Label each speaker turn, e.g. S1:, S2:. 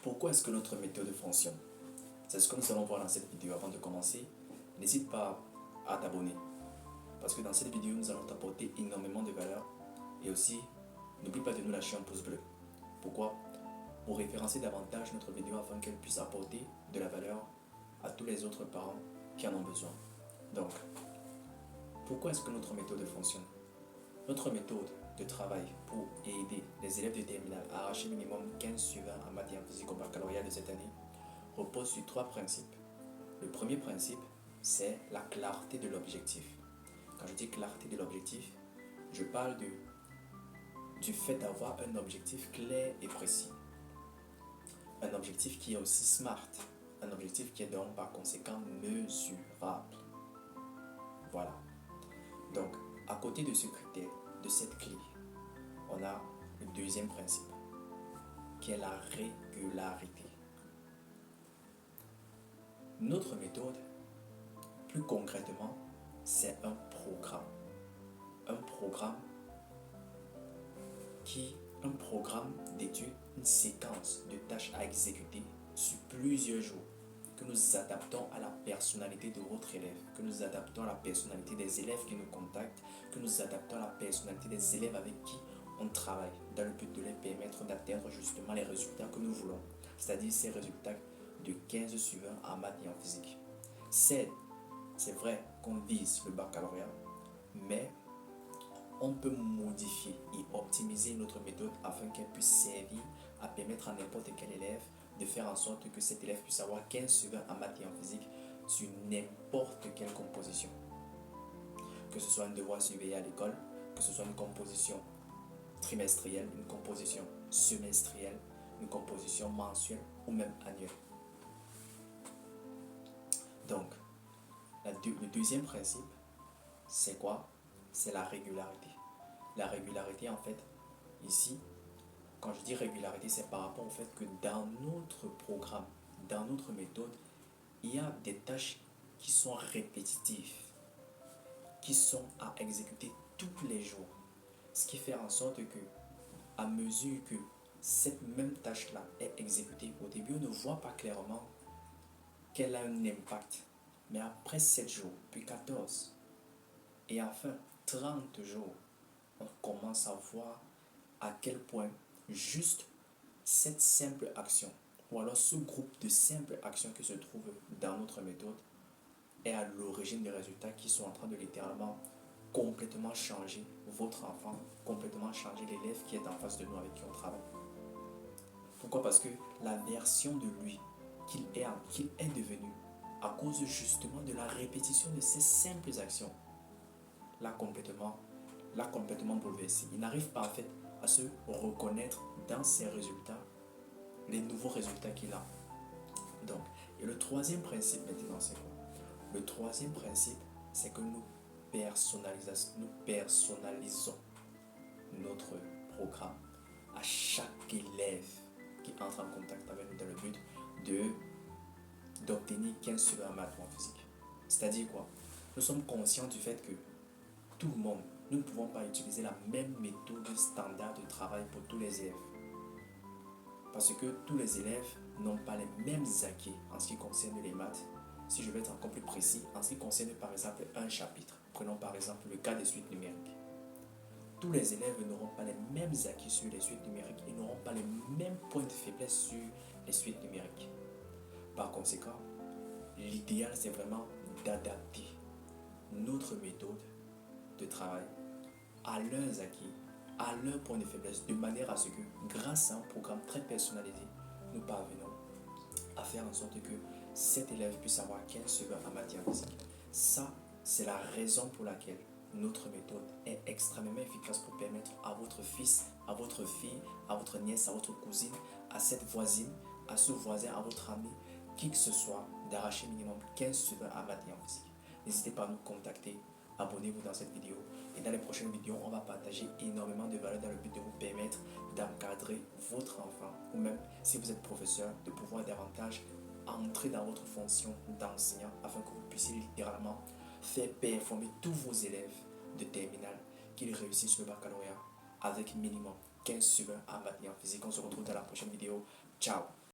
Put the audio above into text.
S1: Pourquoi est-ce que notre méthode fonctionne? C'est ce que nous allons voir dans cette vidéo. Avant de commencer, n'hésite pas à t'abonner. Parce que dans cette vidéo, nous allons t'apporter énormément de valeur. Et aussi, n'oublie pas de nous lâcher un pouce bleu. Pourquoi? Pour référencer davantage notre vidéo afin qu'elle puisse apporter de la valeur à tous les autres parents qui en ont besoin. Donc, pourquoi est-ce que notre méthode fonctionne? Notre méthode de travail pour aider les élèves de terminale à arracher minimum 15 sur 20 en maths et en physique au baccalauréat de cette année repose sur 3 principes. Le premier principe, c'est la clarté de l'objectif. Quand je dis clarté de l'objectif, je parle du fait d'avoir un objectif clair et précis. Un objectif qui est aussi smart. Un objectif qui est donc par conséquent mesurable. Voilà. Donc, à côté de ce critère, de cette clé, on a le deuxième principe, qui est la régularité. Notre méthode, plus concrètement, c'est un programme. Un programme d'études, une séquence de tâches à exécuter sur plusieurs jours, que nous adaptons à la personnalité de votre élève, que nous adaptons à la personnalité des élèves qui nous contactent, que nous adaptons à la personnalité des élèves avec qui on travaille, dans le but de les permettre d'atteindre justement les résultats que nous voulons, c'est-à-dire ces résultats de 15 sur 20 en maths et en physique. C'est vrai qu'on vise le baccalauréat, mais on peut modifier et optimiser notre méthode afin qu'elle puisse servir à permettre à n'importe quel élève de faire en sorte que cet élève puisse avoir 15 sur 20 en maths et en physique sur n'importe quelle composition. Que ce soit un devoir surveillé à l'école, que ce soit une composition trimestrielle, une composition semestrielle, une composition mensuelle ou même annuelle. Donc, le deuxième principe, c'est quoi? C'est la régularité. La régularité, en fait, ici, quand je dis régularité, c'est par rapport au fait que dans notre programme, dans notre méthode, il y a des tâches qui sont répétitives, qui sont à exécuter tous les jours. Ce qui fait en sorte que, à mesure que cette même tâche-là est exécutée, au début, on ne voit pas clairement qu'elle a un impact. Mais après 7 jours, puis 14, et enfin 30 jours, on commence à voir à quel point juste cette simple action, ou alors ce groupe de simples actions qui se trouvent dans notre méthode, est à l'origine des résultats qui sont en train de littéralement complètement changer votre enfant, complètement changer l'élève qui est en face de nous avec qui on travaille. Pourquoi? Parce que la version de lui qu'il est devenu, à cause justement de la répétition de ces simples actions, l'a complètement bouleversé. Il n'arrive pas en fait à se reconnaître dans ses résultats, les nouveaux résultats qu'il a. Donc, et le troisième principe maintenant, c'est quoi? Le troisième principe, c'est que nous personnalisons notre programme à chaque élève qui entre en contact avec nous dans le but d'obtenir 15 sur 20 en maths ou en physique. C'est-à-dire quoi? Nous sommes conscients du fait que tout le monde, nous ne pouvons pas utiliser la même méthode standard de travail pour tous les élèves. Parce que tous les élèves n'ont pas les mêmes acquis en ce qui concerne les maths. Si je vais être encore plus précis, en ce qui concerne par exemple un chapitre, prenons par exemple le cas des suites numériques. Tous les élèves n'auront pas les mêmes acquis sur les suites numériques et n'auront pas les mêmes points de faiblesse sur les suites numériques. Par conséquent, l'idéal c'est vraiment d'adapter notre méthode de travail à leurs acquis, à leurs points de faiblesse, de manière à ce que, grâce à un programme très personnalisé, nous parvenons à faire en sorte que cet élève puisse avoir 15 sur 20 en matière physique. Ça, c'est la raison pour laquelle notre méthode est extrêmement efficace pour permettre à votre fils, à votre fille, à votre nièce, à votre cousine, à cette voisine, à ce voisin, à votre ami, qui que ce soit, d'arracher minimum 15 sur 20 en matière physique. N'hésitez pas à nous contacter, abonnez-vous dans cette vidéo et dans les prochaines vidéos, on va partager énormément de valeurs dans le but de vous permettre d'encadrer votre enfant ou même si vous êtes professeur, de pouvoir davantage entrer dans votre fonction d'enseignant afin que vous puissiez littéralement faire performer tous vos élèves de terminale qu'ils réussissent le baccalauréat avec minimum 15 sur 20 en maths et en physique. On se retrouve dans la prochaine vidéo. Ciao!